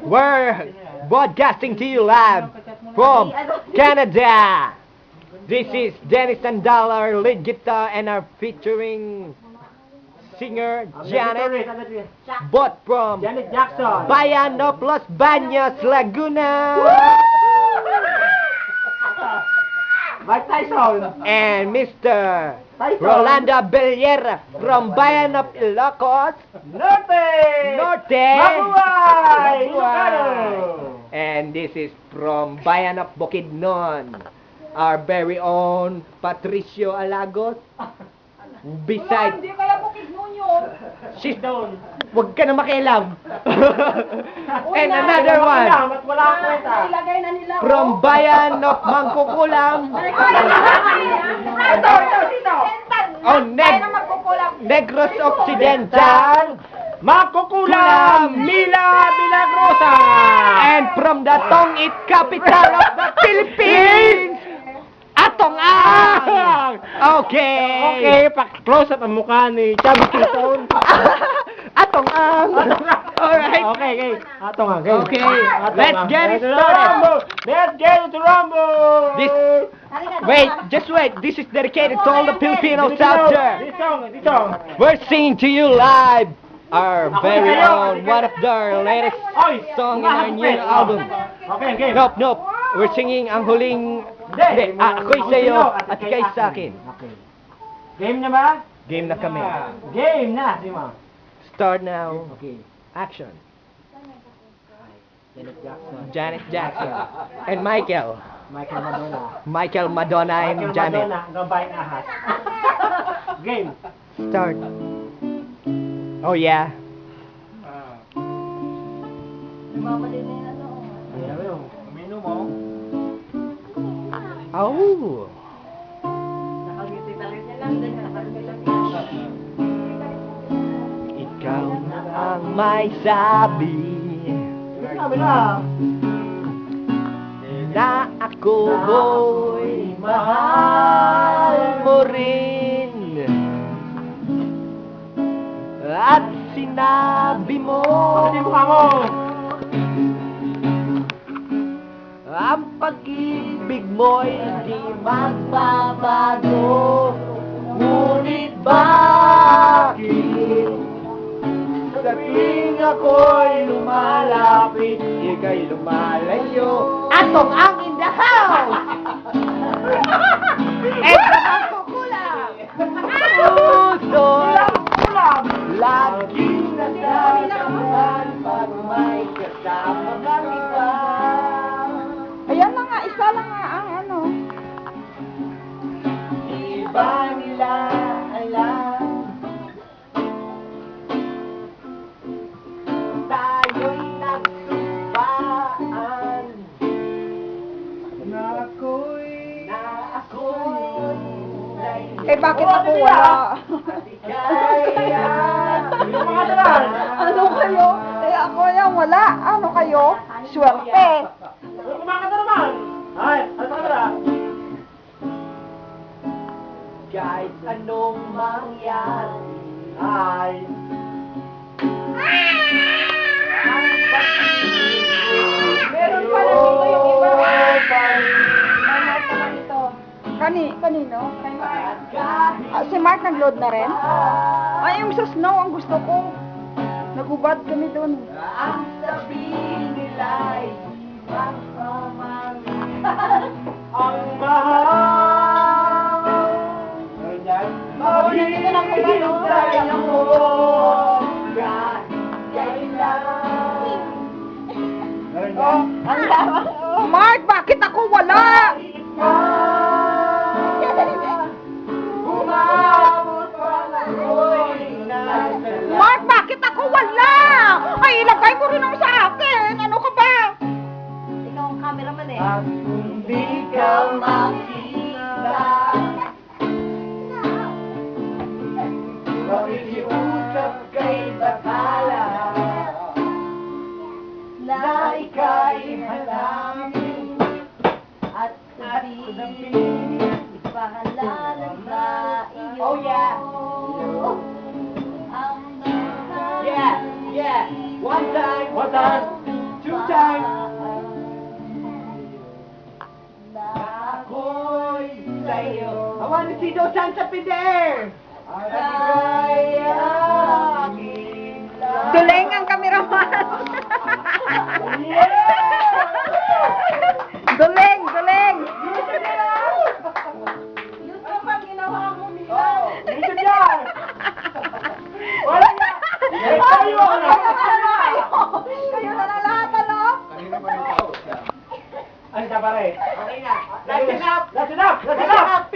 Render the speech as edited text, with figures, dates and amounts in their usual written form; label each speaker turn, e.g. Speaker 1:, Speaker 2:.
Speaker 1: We're broadcasting to you live from Canada. This is Dennis Sandala, lead guitar, and our featuring singer Janet, both from
Speaker 2: Janet Jackson.
Speaker 1: Bayan of Los Baños, Laguna.
Speaker 2: Mike Tyson.
Speaker 1: And Mr.
Speaker 2: Tyson.
Speaker 1: Rolando Bellera from Bayan of Ilocos
Speaker 2: Norte. Mabuhay. Ilocano.
Speaker 1: And this is from Bayan of Bukidnon, our very own Patricio Alagos. Beside,
Speaker 3: Hindi kaya Bukidnon yun.
Speaker 1: she's down. Huwag ka na makialam. And another one
Speaker 2: At wala akong kwenta.
Speaker 3: Ilagay na nila.
Speaker 1: from Bayan of Mangkukulam.
Speaker 3: Dito.
Speaker 1: Oh,
Speaker 3: Tayo na magkukulang.
Speaker 1: Negros Occidental.
Speaker 2: Makukulam Mila Milagrosa.
Speaker 1: And from the Tongit capital of the Philippines, Atong Ang! Okay,
Speaker 2: pa-close up ang mukha ni Chubby Keaton.
Speaker 1: Atong Ang! Alright.
Speaker 2: Okay. Atong ang.
Speaker 1: Okay, let's get it started.
Speaker 2: Let's get it to Rumble.
Speaker 1: Just wait. This is dedicated to all the Filipinos out there.
Speaker 2: This song.
Speaker 1: We're singing to you live our very own, one of their latest song in our new album.
Speaker 2: Okay, game.
Speaker 1: Nope. We're singing ang huling... Hindi, ako'y sa'yo at ika'y sa'kin.
Speaker 2: Okay. Game na ba?
Speaker 1: Game na kami.
Speaker 2: Game na, di mo.
Speaker 1: Start now.
Speaker 2: Okay.
Speaker 1: Action.
Speaker 2: Janet Jackson.
Speaker 1: Janet Jackson. And Michael Madonna
Speaker 2: Michael
Speaker 1: and Janet.
Speaker 2: Madonna, gabay ahas. Game.
Speaker 1: Start. Oh yeah.
Speaker 3: Mamali na yun, ano.
Speaker 2: Ayan mo. Menu mo.
Speaker 1: Oh.
Speaker 3: Nakangiti na rin niya lang.
Speaker 1: Ikaw na ang may sabi
Speaker 2: Sabi na.
Speaker 1: na ako'y mahal mo rin. At sinabi mo
Speaker 2: Pagkati mo ka mo.
Speaker 1: ang pag-ibig mo'y di magbabago. Ngunit bakit sa tuwing ako'y lumalapit, ika'y lumalayo? Atong ang in the house! And ang kukulang! Puso laging nagdadaman pag may kasama kang iba.
Speaker 3: Ayan na nga, isa lang nga ang ano.
Speaker 1: Iba nila alam tayo'y nagsumpaan na ako'y
Speaker 3: Eh bakit ako wala? Ano kayo? Eh ako yan wala. Ano kayo? Swerte.
Speaker 2: Kumakanta naman. Ay, ano ka na?
Speaker 1: kahit anong mangyari ay ang pag-ibig
Speaker 3: Meron pala dito yung iba. Ano naman ito? Kanino? Kay Mark. Si Mark nag-load na rin? Ay, yung sa snow ang gusto ko. Nagubad kami doon.
Speaker 1: ang sabihin nila'y magpamali
Speaker 2: Ang mahal.
Speaker 1: maghihintay ako kahit kailan.
Speaker 3: Ang tama. Mark, bakit ako wala?
Speaker 1: Umabot pa ako'y nasa
Speaker 3: Mark, bakit ako wala? Ay, ilagay ko rin ang sa akin. Ano ka ba? Ikaw ang cameraman eh.
Speaker 1: at kung di ka makita, makikiusap kay Batala na ika'y hanapin at sabihin ipahalalan sa iyo. Oh yeah!
Speaker 3: Ang
Speaker 1: Yeah! Yeah! One time,
Speaker 2: One time.
Speaker 1: two times. Ako'y sa'yo. I want to see those hands up in the air.
Speaker 3: Duleng ang kameraman. Duleng, duleng. YouTube ang ginawa mo nila.
Speaker 2: Dito dyan. Wala na. Kayo.
Speaker 3: Kayo na lang lahat, ano?
Speaker 2: Ay, siya pare.
Speaker 1: Okay na. That's enough.
Speaker 2: That's enough. That's enough.